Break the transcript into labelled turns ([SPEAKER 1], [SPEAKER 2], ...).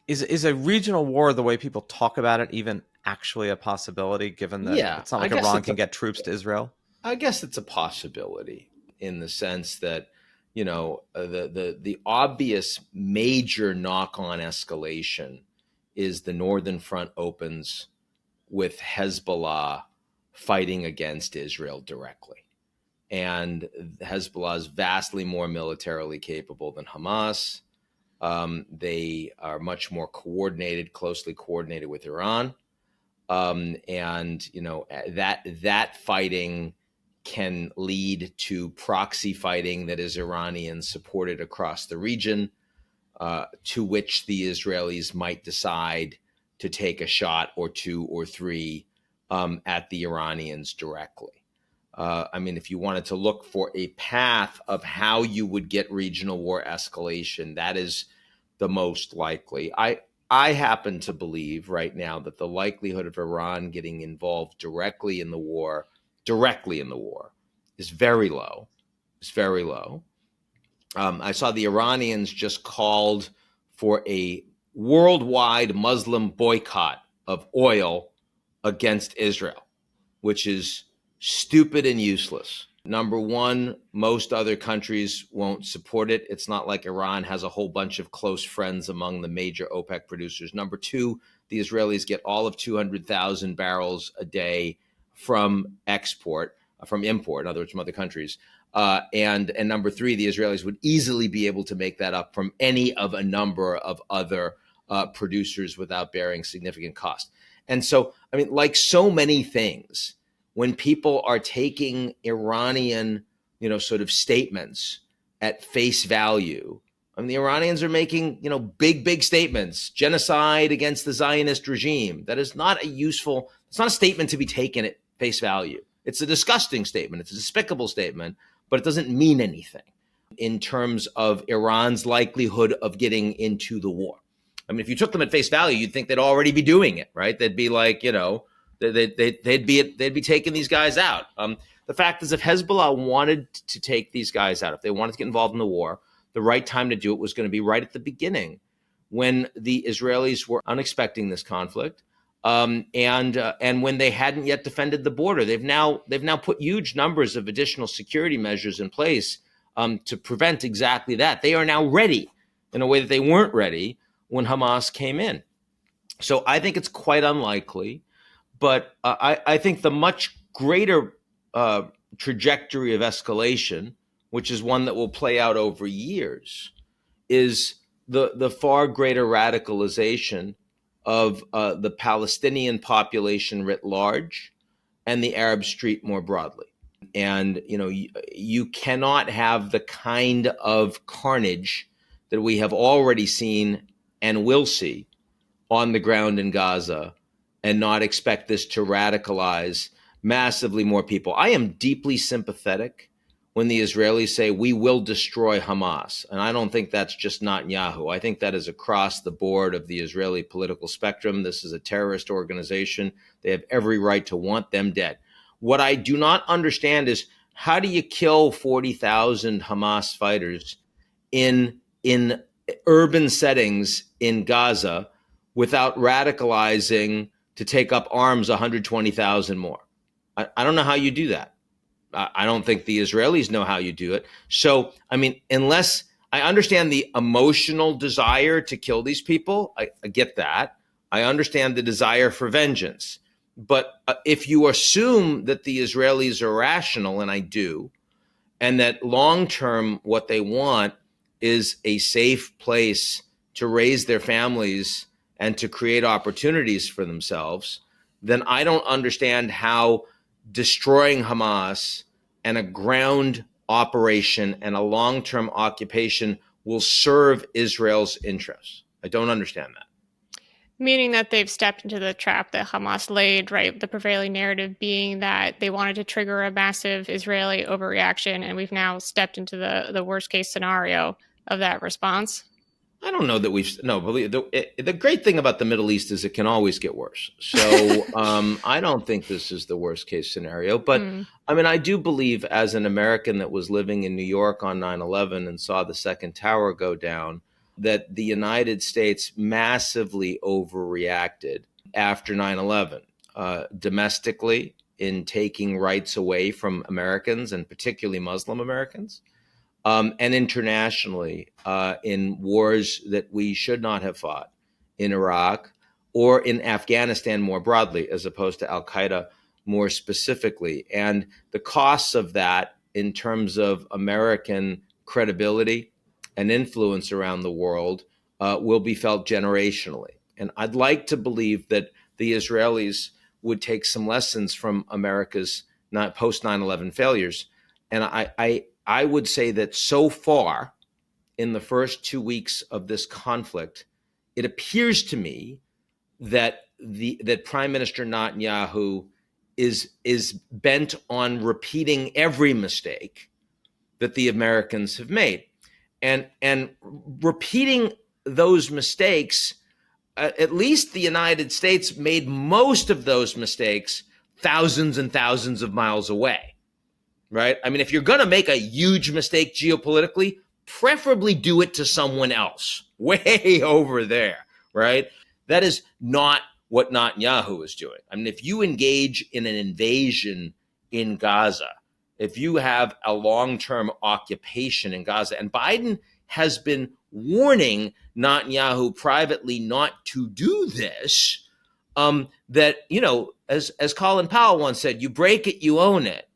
[SPEAKER 1] Is a regional war, the way people talk about it, even actually a possibility, given that
[SPEAKER 2] Yeah,
[SPEAKER 1] it's not like Iran can get troops to Israel?
[SPEAKER 2] I guess it's a possibility in the sense that, the obvious major knock-on escalation is the Northern Front opens with Hezbollah fighting against Israel directly. And Hezbollah is vastly more militarily capable than Hamas. They are much more coordinated, closely coordinated with Iran. And that fighting can lead to proxy fighting that is Iranian supported across the region, to which the Israelis might decide to take a shot or two or three at the Iranians directly. If you wanted to look for a path of how you would get regional war escalation, that is the most likely. I happen to believe right now that the likelihood of Iran getting involved directly in the war, is very low. It's very low. I saw the Iranians just called for a worldwide Muslim boycott of oil against Israel, which is stupid and useless. Number one, most other countries won't support it. It's not like Iran has a whole bunch of close friends among the major OPEC producers. Number two, the Israelis get all of 200,000 barrels a day from import, in other words, from other countries. And number three, the Israelis would easily be able to make that up from any of a number of other producers without bearing significant cost. And so, like so many things, when people are taking Iranian, sort of statements at face value, the Iranians are making, big statements, genocide against the Zionist regime. That is not it's not a statement to be taken at face value. It's a disgusting statement. It's a despicable statement, but it doesn't mean anything in terms of Iran's likelihood of getting into the war. If you took them at face value, you'd think they'd already be doing it, right? They'd be like, they'd be taking these guys out. The fact is, if Hezbollah wanted to take these guys out, if they wanted to get involved in the war, the right time to do it was going to be right at the beginning, when the Israelis were unexpecting this conflict, and when they hadn't yet defended the border. They've now put huge numbers of additional security measures in place to prevent exactly that. They are now ready in a way that they weren't ready when Hamas came in. So I think it's quite unlikely. But I think the much greater trajectory of escalation, which is one that will play out over years, is the far greater radicalization of the Palestinian population writ large and the Arab street more broadly. And, you cannot have the kind of carnage that we have already seen and will see on the ground in Gaza and not expect this to radicalize massively more people. I am deeply sympathetic when the Israelis say we will destroy Hamas. And I don't think that's just Netanyahu. I think that is across the board of the Israeli political spectrum. This is a terrorist organization. They have every right to want them dead. What I do not understand is, how do you kill 40,000 Hamas fighters in urban settings in Gaza without radicalizing to take up arms 120,000 more? I don't know how you do that. I don't think the Israelis know how you do it. So, unless I understand the emotional desire to kill these people, I get that. I understand the desire for vengeance. But if you assume that the Israelis are rational, and I do, and that long-term what they want is a safe place to raise their families and to create opportunities for themselves, then I don't understand how destroying Hamas and a ground operation and a long-term occupation will serve Israel's interests. I don't understand that.
[SPEAKER 3] Meaning that they've stepped into the trap that Hamas laid, right? The prevailing narrative being that they wanted to trigger a massive Israeli overreaction, and we've now stepped into the worst case scenario of that response.
[SPEAKER 2] I don't know that the great thing about the Middle East is it can always get worse. So I don't think this is the worst case scenario. But I do believe, as an American that was living in New York on 9/11 and saw the second tower go down, that the United States massively overreacted after 9/11, domestically in taking rights away from Americans and particularly Muslim Americans, and internationally in wars that we should not have fought in Iraq or in Afghanistan more broadly, as opposed to Al-Qaeda more specifically. And the costs of that in terms of American credibility and influence around the world will be felt generationally. And I'd like to believe that the Israelis would take some lessons from America's post 9/11 failures. And I would say that so far, in the first 2 weeks of this conflict, it appears to me that that Prime Minister Netanyahu is bent on repeating every mistake that the Americans have made, and repeating those mistakes. At least the United States made most of those mistakes thousands and thousands of miles away, right? I mean, if you're going to make a huge mistake geopolitically, preferably do it to someone else way over there, right? That is not what Netanyahu is doing. I mean, if you engage in an invasion in Gaza, if you have a long-term occupation in Gaza, and Biden has been warning Netanyahu privately not to do this, that, as Colin Powell once said, you break it, you own it.